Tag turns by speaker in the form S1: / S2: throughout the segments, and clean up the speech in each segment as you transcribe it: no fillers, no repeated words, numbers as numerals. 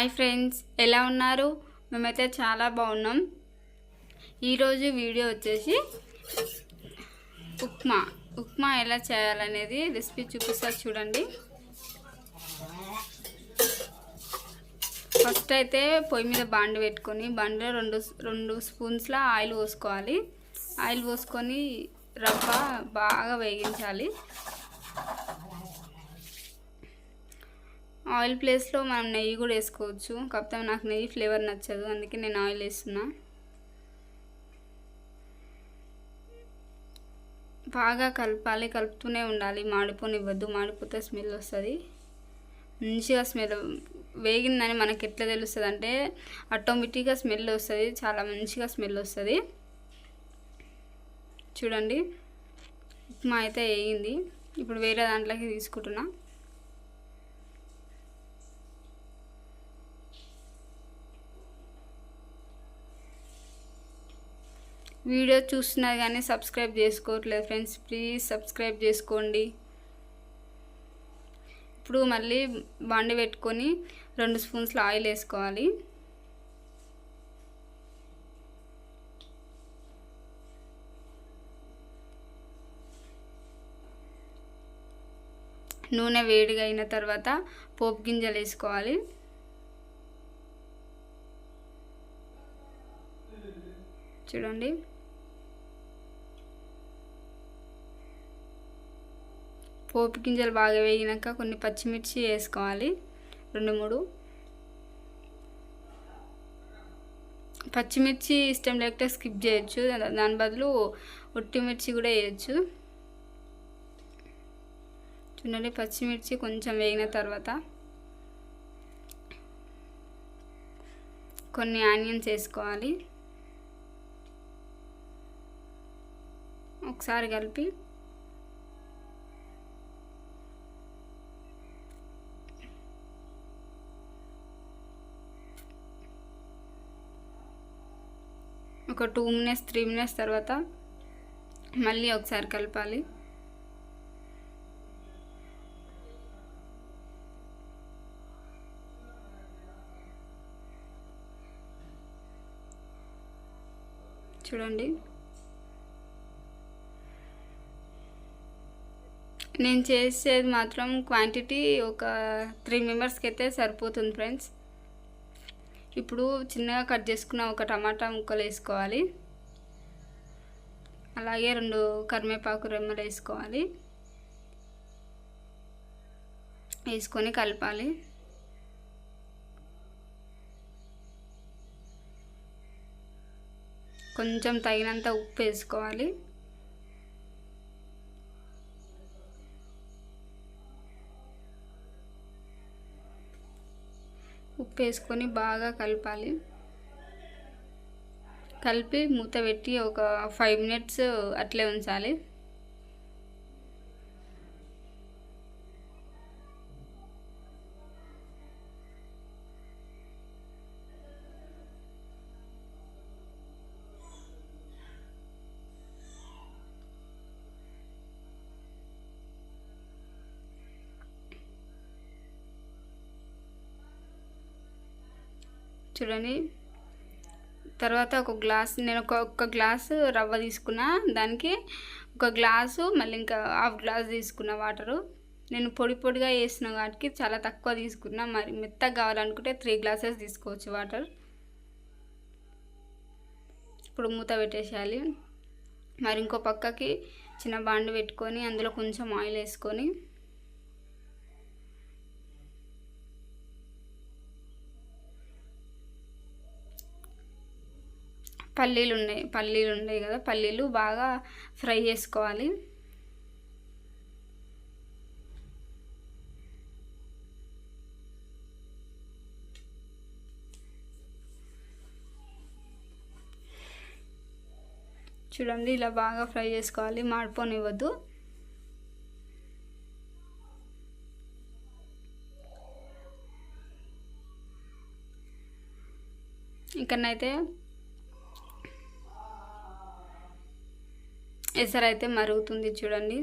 S1: Hi friends, ఎలా ఉన్నారు? మేమైతే చాలా బాగున్నాం. ఈరోజు వీడియో వచ్చేసి ఉప్మా ఎలా చేయాలనేది రెసిపీ చూపిస్తా చూడండి. ఫస్ట్ అయితే పొయ్యి మీద బాండి పెట్టుకొని బాండిలో రెండు స్పూన్స్ల ఆయిల్ పోసుకోవాలి. ఆయిల్ పోసుకొని రవ్వ బాగా వేగించాలి. ఆయిల్ ప్లేస్లో మనం నెయ్యి కూడా వేసుకోవచ్చు. కాకపోతే నాకు నెయ్యి ఫ్లేవర్ నచ్చదు, అందుకే నేను ఆయిల్ వేస్తున్నా. బాగా కలపాలి, కలుపుతూనే ఉండాలి, మాడిపోనివ్వద్దు. మాడిపోతే స్మెల్ వస్తుంది. మంచిగా స్మెల్ వేగిందని మనకి ఎట్లా తెలుస్తుంది అంటే ఆటోమేటిక్గా స్మెల్ వస్తుంది, చాలా మంచిగా స్మెల్ వస్తుంది. చూడండి, ఉప్మా అయితే వేగింది. ఇప్పుడు వేరే దాంట్లోకి తీసుకుంటున్నా. వీడియో చూస్తున్నారు కానీ సబ్స్క్రైబ్ చేసుకోవట్లేదు ఫ్రెండ్స్, ప్లీజ్ సబ్స్క్రైబ్ చేసుకోండి. ఇప్పుడు మళ్ళీ బాండి పెట్టుకొని 2 స్పూన్స్ల ఆయిల్ వేసుకోవాలి. నూనె వేడిగా అయిన తర్వాత పోపు గింజలు వేసుకోవాలి. చూడండి, పోపు గింజలు బాగా వేగినాక కొన్ని పచ్చిమిర్చి వేసుకోవాలి. 2-3 పచ్చిమిర్చి ఇష్టం లేకపోతే స్కిప్ చేయొచ్చు, దాని బదులు ఒట్టి మిర్చి కూడా వేయచ్చు. చూడండి, పచ్చిమిర్చి కొంచెం వేగిన తర్వాత కొన్ని ఆనియన్స్ వేసుకోవాలి. ఒకసారి కలిపి ఒక 2-3 మినిట్స్ తర్వాత మళ్ళీ ఒకసారి కలపాలి. చూడండి, నేను చేసేది మాత్రం క్వాంటిటీ ఒక 3 మెంబర్స్కి అయితే సరిపోతుంది ఫ్రెండ్స్. ఇప్పుడు చిన్నగా కట్ చేసుకున్న ఒక టమాటా ముక్కలు వేసుకోవాలి. అలాగే 2 కరివేపాకు రెమ్మలు వేసుకోవాలి. వేసుకొని కలపాలి. కొంచెం తగినంత ఉప్పు వేసుకోవాలి. ఉప్పు వేసుకొని బాగా కలపాలి. కలిపి మూత పెట్టి ఒక 5 మినిట్స్ అట్లే ఉంచాలి. చూడండి, తర్వాత నేను ఒక గ్లాసు రవ్వ తీసుకున్నా, దానికి 1 గ్లాసు మళ్ళీ ఇంకా 1/2 గ్లాస్ తీసుకున్న వాటరు. నేను పొడిగా వేసిన వాటికి చాలా తక్కువ తీసుకున్నా. మరి మెత్తగా కావాలనుకుంటే 3 గ్లాసెస్ తీసుకోవచ్చు వాటర్. ఇప్పుడు మూత పెట్టేసేయాలి. మరి ఇంకో పక్కకి చిన్న బాండి పెట్టుకొని అందులో కొంచెం ఆయిల్ వేసుకొని పల్లీలు ఉన్నాయి కదా, పల్లీలు బాగా ఫ్రై చేసుకోవాలి. చూడండి, ఇలా బాగా ఫ్రై చేసుకోవాలి, మాడిపోనివ్వద్దు. ఇక్కడనైతే ఎసరైతే మరుగుతుంది. చూడండి,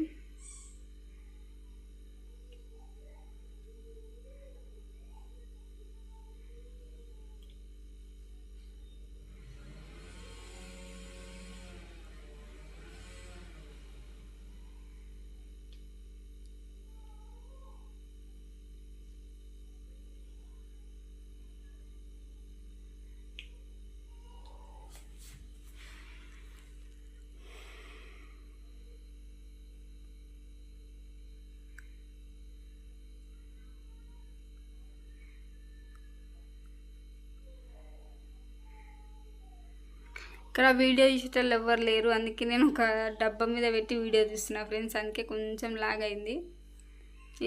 S1: ఇక్కడ వీడియో చూసేటోళ్ళు ఎవ్వరు లేరు, అందుకే నేను ఒక డబ్బా మీద పెట్టి వీడియో తీస్తున్నా ఫ్రెండ్స్, అందుకే కొంచెం లాగ్ అయింది,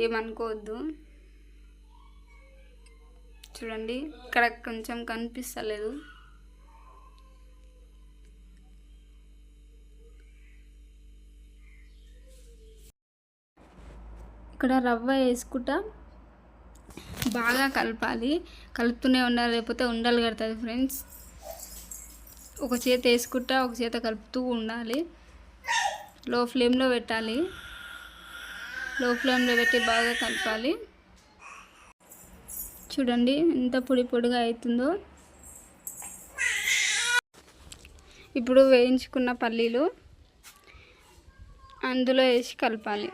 S1: ఏమనుకోవద్దు. చూడండి ఇక్కడ కొంచెం కనిపిస్తలేదు. ఇక్కడ రవ్వ వేసుకుంటా బాగా కలపాలి, కలుపుతూనే ఉండాలి, లేకపోతే ఉండలు కడుతుంది ఫ్రెండ్స్. ఒక చేత వేసుకుంటా ఒక చేత కలుపుతూ ఉండాలి. లో ఫ్లేమ్లో పెట్టాలి, లో ఫ్లేమ్లో పెట్టి బాగా కలపాలి. చూడండి ఎంత పొడి పొడిగా అవుతుందో. ఇప్పుడు వేయించుకున్న పల్లీలు అందులో వేసి కలపాలి,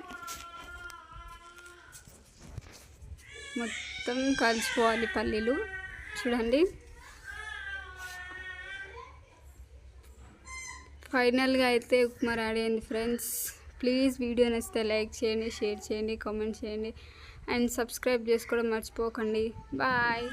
S1: మొత్తం కలిసిపోవాలి పల్లీలు. చూడండి ఫైనల్గా అయితే ఉప్మా రెడీ అయింది ఫ్రెండ్స్. ప్లీజ్ వీడియో నచ్చితే లైక్ చేయండి, షేర్ చేయండి, కామెంట్ చేయండి అండ్ సబ్స్క్రైబ్ చేసుకోవడం మర్చిపోకండి. బాయ్.